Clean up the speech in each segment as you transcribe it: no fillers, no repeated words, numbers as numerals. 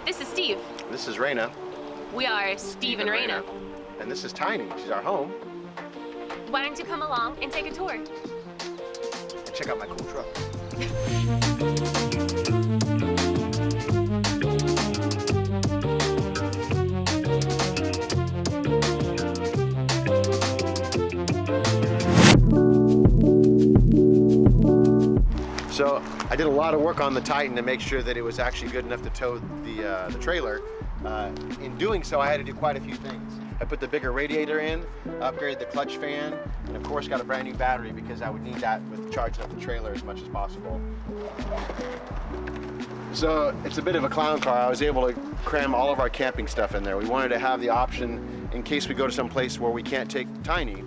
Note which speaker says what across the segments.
Speaker 1: This is Steve.
Speaker 2: This is Raina.
Speaker 1: We are Steve and Raina.
Speaker 2: And this is Tiny. She's our home.
Speaker 1: Why don't you come along and take a tour?
Speaker 2: And check out my cool truck. So I did a lot of work on the Titan to make sure that it was actually good enough to tow the trailer. In doing so, I had to do quite a few things. I put the bigger radiator in, upgraded the clutch fan, and of course got a brand new battery because I would need that with charging up the trailer as much as possible. So it's a bit of a clown car. I was able to cram all of our camping stuff in there. We wanted to have the option in case we go to some place where we can't take Tiny.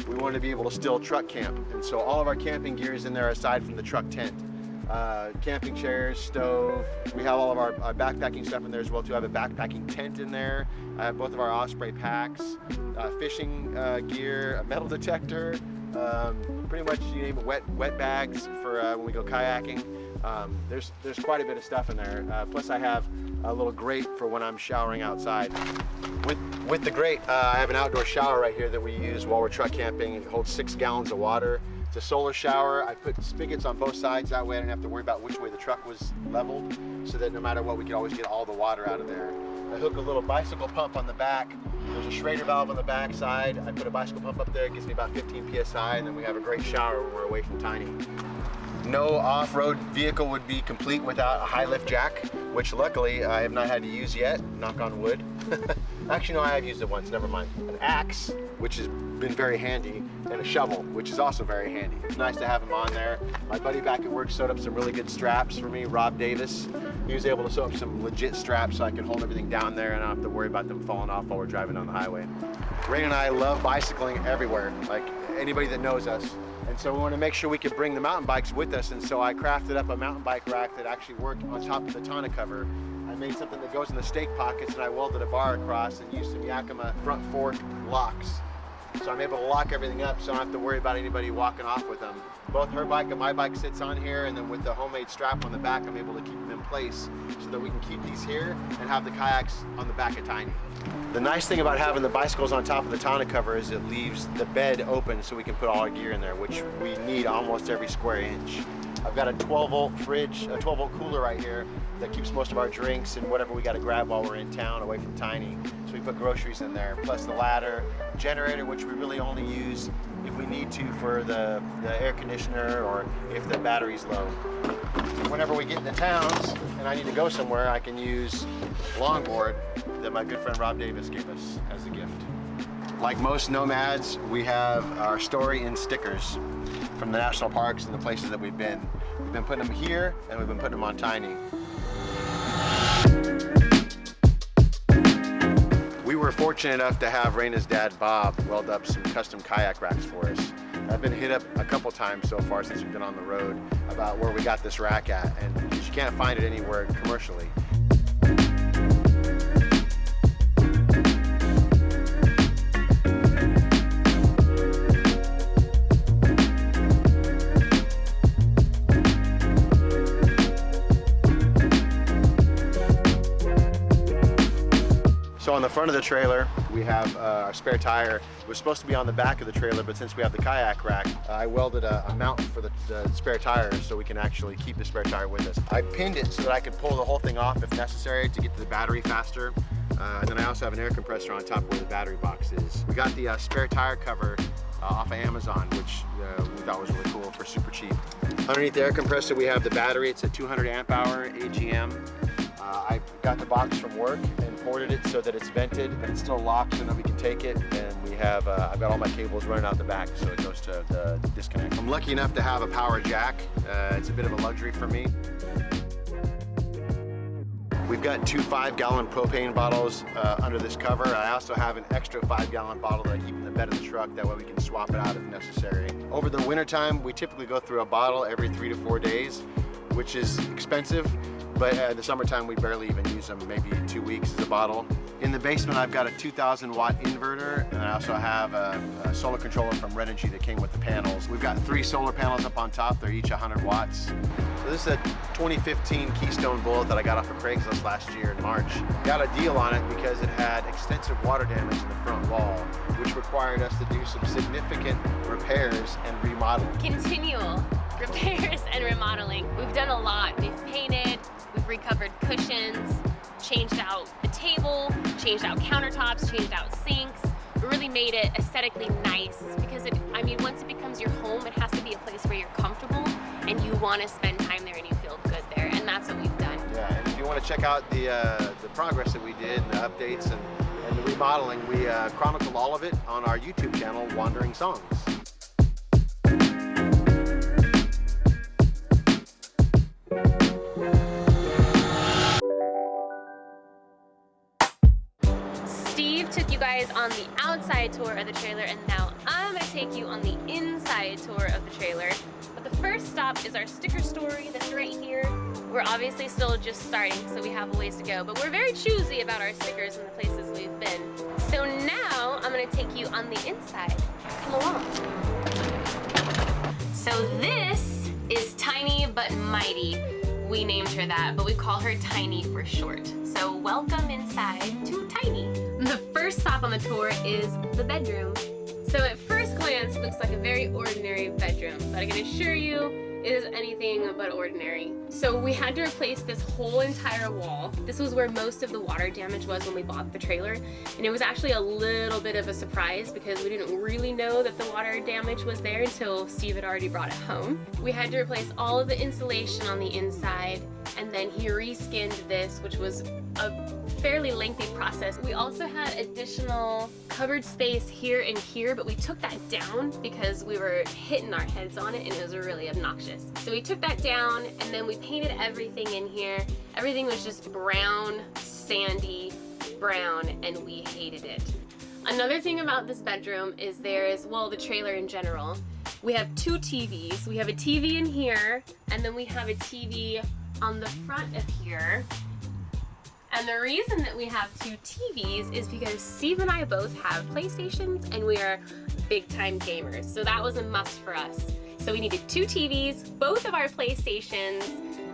Speaker 2: We wanted to be able to still truck camp. And so all of our camping gear is in there aside from the truck tent. Camping chairs, stove. We have all of our backpacking stuff in there as well too. I have a backpacking tent in there. I have both of our Osprey packs, fishing gear, a metal detector, pretty much you name it, wet bags for when we go kayaking. There's quite a bit of stuff in there. Plus I have a little grate for when I'm showering outside. With the grate, I have an outdoor shower right here that we use while we're truck camping. It holds 6 gallons of water. It's a solar shower. I put spigots on both sides. That way I didn't have to worry about which way the truck was leveled, so that no matter what, we could always get all the water out of there. I hook a little bicycle pump on the back. There's a Schrader valve on the back side. I put a bicycle pump up there. It gives me about 15 PSI, and then we have a great shower when we're away from Tiny. No off-road vehicle would be complete without a high lift jack, which luckily I have not had to use yet, knock on wood. Actually, no, I have used it once, never mind. An axe, which has been very handy, and a shovel, which is also very handy. It's nice to have them on there. My buddy back at work sewed up some really good straps for me, Rob Davis. He was able to sew up some legit straps so I can hold everything down there and I don't have to worry about them falling off while we're driving on the highway. Raina and I love bicycling everywhere, like anybody that knows us. And so we want to make sure we could bring the mountain bikes with us, and so I crafted up a mountain bike rack that actually worked on top of the tonneau cover. I made something that goes in the stake pockets, and I welded a bar across and used some Yakima front fork locks. So I'm able to lock everything up so I don't have to worry about anybody walking off with them. Both her bike and my bike sits on here, and then with the homemade strap on the back, I'm able to keep them in place so that we can keep these here and have the kayaks on the back of Tiny. The nice thing about having the bicycles on top of the tonneau cover is it leaves the bed open so we can put all our gear in there, which we need almost every square inch. I've got a 12-volt fridge, a 12-volt cooler right here that keeps most of our drinks and whatever we got to grab while we're in town away from Tiny. So we put groceries in there, plus the ladder, generator, which we really only use if we need to for the air conditioner or if the battery's low. Whenever we get into towns and I need to go somewhere, I can use longboard that my good friend Rob Davis gave us as a gift. Like most nomads, we have our story in stickers from the national parks and the places that we've been. We've been putting them here and we've been putting them on Tiny. We were fortunate enough to have Raina's dad, Bob, weld up some custom kayak racks for us. I've been hit up a couple times so far since we've been on the road about where we got this rack at, and you can't find it anywhere commercially. So on the front of the trailer, we have our spare tire. It was supposed to be on the back of the trailer, but since we have the kayak rack, I welded a mount for the spare tire so we can actually keep the spare tire with us. I pinned it so that I could pull the whole thing off if necessary to get to the battery faster. And then I also have an air compressor on top where the battery box is. We got the spare tire cover off of Amazon, which we thought was really cool for super cheap. Underneath the air compressor, we have the battery. It's a 200 amp hour AGM. I got the box from work and ported it so that it's vented, but it's still locked so that we can take it. And we have, I've got all my cables running out the back so it goes to the disconnect. I'm lucky enough to have a power jack. It's a bit of a luxury for me. We've got 2 5-gallon propane bottles under this cover. I also have an extra 5-gallon bottle that I keep in the bed of the truck. That way we can swap it out if necessary. Over the winter time, we typically go through a bottle every 3 to 4 days, which is expensive. But in the summertime, we barely even use them, maybe 2 weeks as a bottle. In the basement, I've got a 2,000 watt inverter, and I also have a solar controller from Renogy that came with the panels. We've got 3 solar panels up on top. They're each 100 watts. So this is a 2015 Keystone Bullet that I got off of Craigslist last year in March. Got a deal on it because it had extensive water damage in the front wall, which required us to do some significant repairs and remodeling.
Speaker 1: Continual repairs and remodeling. We've done a lot. We've painted, we've recovered cushions, changed out the table, changed out countertops, changed out sinks. We really made it aesthetically nice because once it becomes your home, it has to be a place where you're comfortable and you want to spend time there and you feel good there, and that's what we've done.
Speaker 2: Yeah, and if you want to check out the progress that we did and the updates and the remodeling, we chronicled all of it on our YouTube channel, Wandering Songs.
Speaker 1: Steve took you guys on the outside tour of the trailer, and now I'm going to take you on the inside tour of the trailer. But the first stop is our sticker story that's right here. We're obviously still just starting, so we have a ways to go, but we're very choosy about our stickers and the places we've been. So now I'm going to take you on the inside. Come along. So this is Tiny but Mighty. We named her that, but we call her Tiny for short. So welcome inside to Tiny. The first stop on the tour is the bedroom. So at first glance, it looks like a very ordinary bedroom, but I can assure you, it is anything but ordinary. So we had to replace this whole entire wall. This was where most of the water damage was when we bought the trailer, and it was actually a little bit of a surprise because we didn't really know that the water damage was there until Steve had already brought it home. We had to replace all of the insulation on the inside, and then he reskinned this, which was a fairly lengthy process. We also had additional cupboard space here and here, but we took that down because we were hitting our heads on it and it was really obnoxious. So we took that down and then we painted everything in here. Everything was just brown, sandy brown, and we hated it. Another thing about this bedroom is the trailer in general. We have two TVs. We have a TV in here, and then we have a TV on the front of here. And the reason that we have two TVs is because Steve and I both have PlayStations and we are big time gamers. So that was a must for us. So we needed two TVs, both of our PlayStations,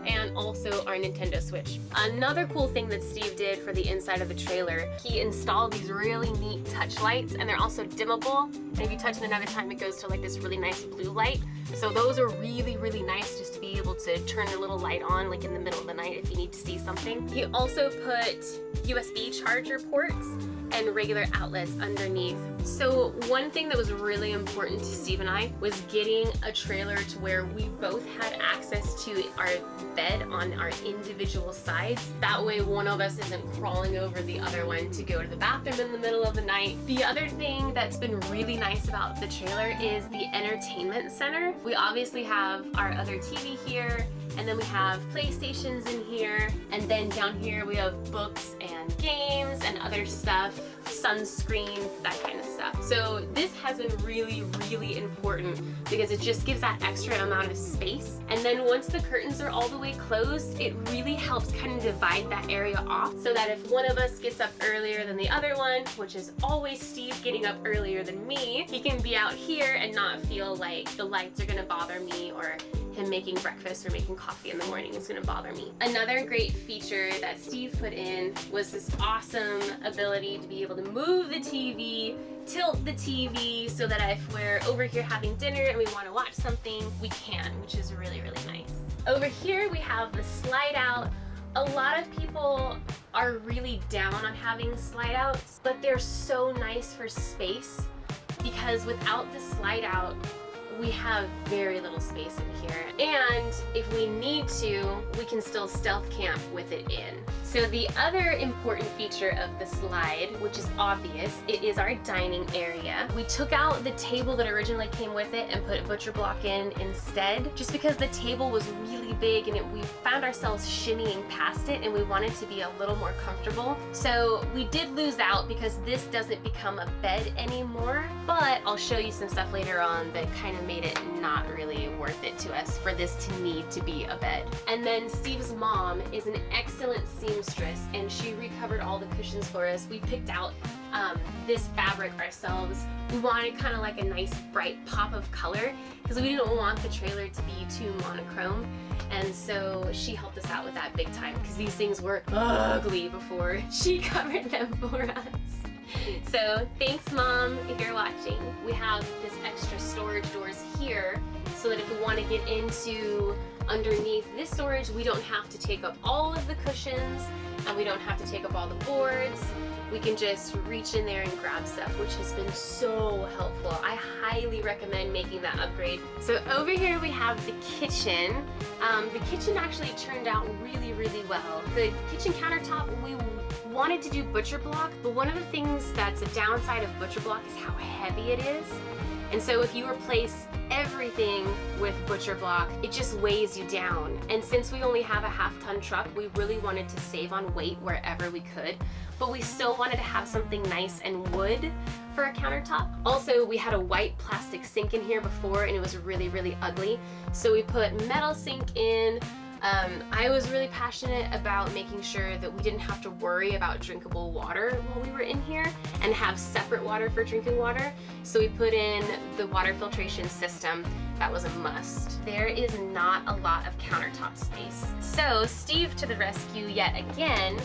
Speaker 1: and also our Nintendo Switch. Another cool thing that Steve did for the inside of the trailer, he installed these really neat touch lights, and they're also dimmable. And if you touch it another time, it goes to like this really nice blue light. So those are really, really nice just to be able to turn a little light on like in the middle of the night if you need to see something. He also put USB charger ports and regular outlets underneath. So one thing that was really important to Steve and I was getting a trailer to where we both had access to our bed on our individual sides. That way one of us isn't crawling over the other one to go to the bathroom in the middle of the night. The other thing that's been really nice about the trailer is the entertainment center. We obviously have our other TV here, and then we have PlayStations in here, and then down here we have books and games and other stuff, sunscreen, that kind of stuff. So this has been really, really important because it just gives that extra amount of space. And then once the curtains are all the way closed, it really helps kind of divide that area off so that if one of us gets up earlier than the other one, which is always Steve getting up earlier than me, he can be out here and not feel like the lights are gonna bother me or him making breakfast or making coffee in the morning is gonna bother me. Another great feature that Steve put in was this awesome ability to be able to move the TV, tilt the TV so that if we're over here having dinner and we wanna watch something, we can, which is really, really nice. Over here we have the slide out. A lot of people are really down on having slide outs, but they're so nice for space because without the slide out, we have very little space in here. And if we need to, we can still stealth camp with it in. So the other important feature of the slide, which is obvious, it is our dining area. We took out the table that originally came with it and put a butcher block in instead, just because the table was really big and we found ourselves shimmying past it and we wanted to be a little more comfortable. So we did lose out because this doesn't become a bed anymore, but I'll show you some stuff later on that kind of made it not really worth it to us for this to need to be a bed. And then Steve's mom is an excellent seamstress and she recovered all the cushions for us. We picked out this fabric ourselves. We wanted kind of like a nice bright pop of color because we didn't want the trailer to be too monochrome. And so she helped us out with that big time because these things were ugly before she covered them for us. So thanks, Mom, if you're watching. We have this extra storage doors here so that if we want to get into underneath this storage, we don't have to take up all of the cushions and we don't have to take up all the boards. We can just reach in there and grab stuff, which has been so helpful. I highly recommend making that upgrade. So over here we have the kitchen. The kitchen actually turned out really, really well. The kitchen countertop, we wanted to do butcher block, but one of the things that's a downside of butcher block is how heavy it is. And so if you replace everything with butcher block, it just weighs you down. And since we only have a half-ton truck, we really wanted to save on weight wherever we could, but we still wanted to have something nice and wood for a countertop. Also, we had a white plastic sink in here before and it was really, really ugly. So we put metal sink in. I was really passionate about making sure that we didn't have to worry about drinkable water while we were in here and have separate water for drinking water. So we put in the water filtration system. That was a must. There is not a lot of countertop space. So Steve to the rescue yet again,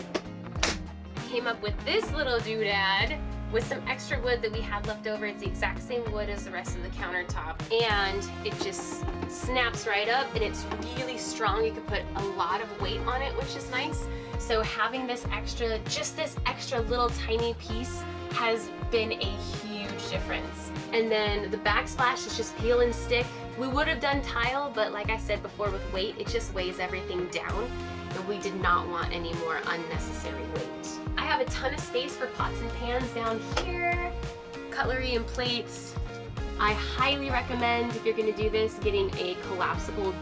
Speaker 1: came up with this little doodad with some extra wood that we had left over. It's the exact same wood as the rest of the countertop, and it just snaps right up and it's really strong. You could put a lot of weight on it, which is nice. So having this extra, just this extra little tiny piece has been a huge difference. And then the backsplash is just peel and stick. We would have done tile, but like I said before, with weight, it just weighs everything down, and we did not want any more unnecessary weight. I have a ton of space for pots and pans down here, cutlery and plates. I highly recommend, if you're gonna do this, getting a collapsible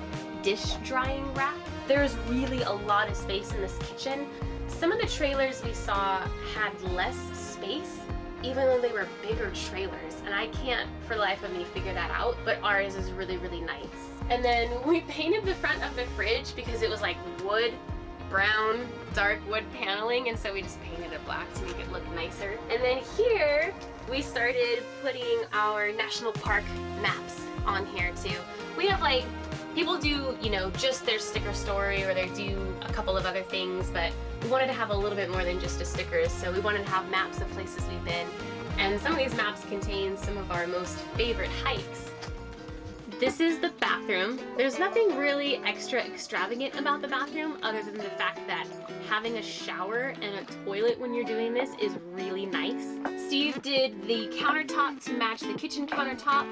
Speaker 1: dish drying rack. There's really a lot of space in this kitchen. Some of the trailers we saw had less space, even though they were bigger trailers, and I can't for the life of me figure that out, but ours is really, really nice. And then we painted the front of the fridge because it was like wood, brown, dark wood paneling, and so we just painted it black to make it look nicer. And then here, we started putting our national park maps on here too. We have like, people do, you know, just their sticker story, or they do a couple of other things, but we wanted to have a little bit more than just a stickers, so we wanted to have maps of places we've been. And some of these maps contain some of our most favorite hikes. This is the bathroom. There's nothing really extra extravagant about the bathroom other than the fact that having a shower and a toilet when you're doing this is really nice. Steve did the countertop to match the kitchen countertop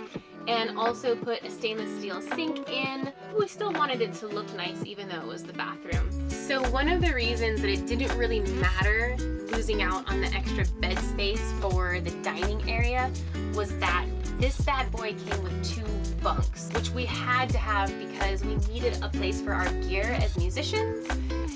Speaker 1: and also put a stainless steel sink in. We still wanted it to look nice even though it was the bathroom. So one of the reasons that it didn't really matter losing out on the extra bed space for the dining area was that this bad boy came with 2 bunks, which we had to have because we needed a place for our gear as musicians.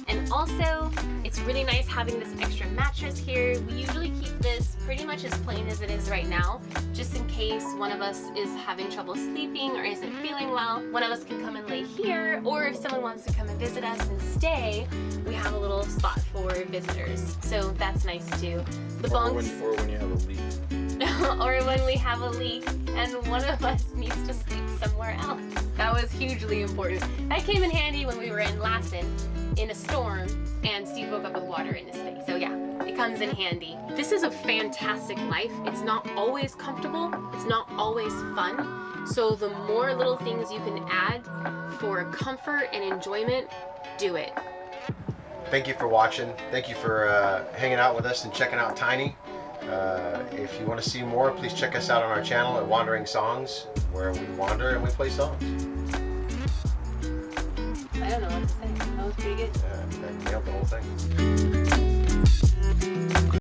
Speaker 1: And also, it's really nice having this extra mattress here. We usually keep this pretty much as plain as it is right now, just in case one of us is having trouble sleeping or isn't feeling well. One of us can come and lay here, or if someone wants to come and visit us and stay, we have a little spot for visitors. So that's nice too. The bunks.
Speaker 3: Or when you have a leak.
Speaker 1: Or when we have a leak and one of us needs to sleep somewhere else. That was hugely important. That came in handy when we were in Lassen in a storm and Steve woke up with water in his face. So yeah, it comes in handy. This is a fantastic life. It's not always comfortable. It's not always fun. So the more little things you can add for comfort and enjoyment, do it.
Speaker 2: Thank you for watching. Thank you for hanging out with us and checking out Tiny. If you want to see more, please check us out on our channel at Wandering Songs, where we wander and we play songs.
Speaker 1: I don't know what to say. That was pretty good.
Speaker 2: That nailed the whole thing.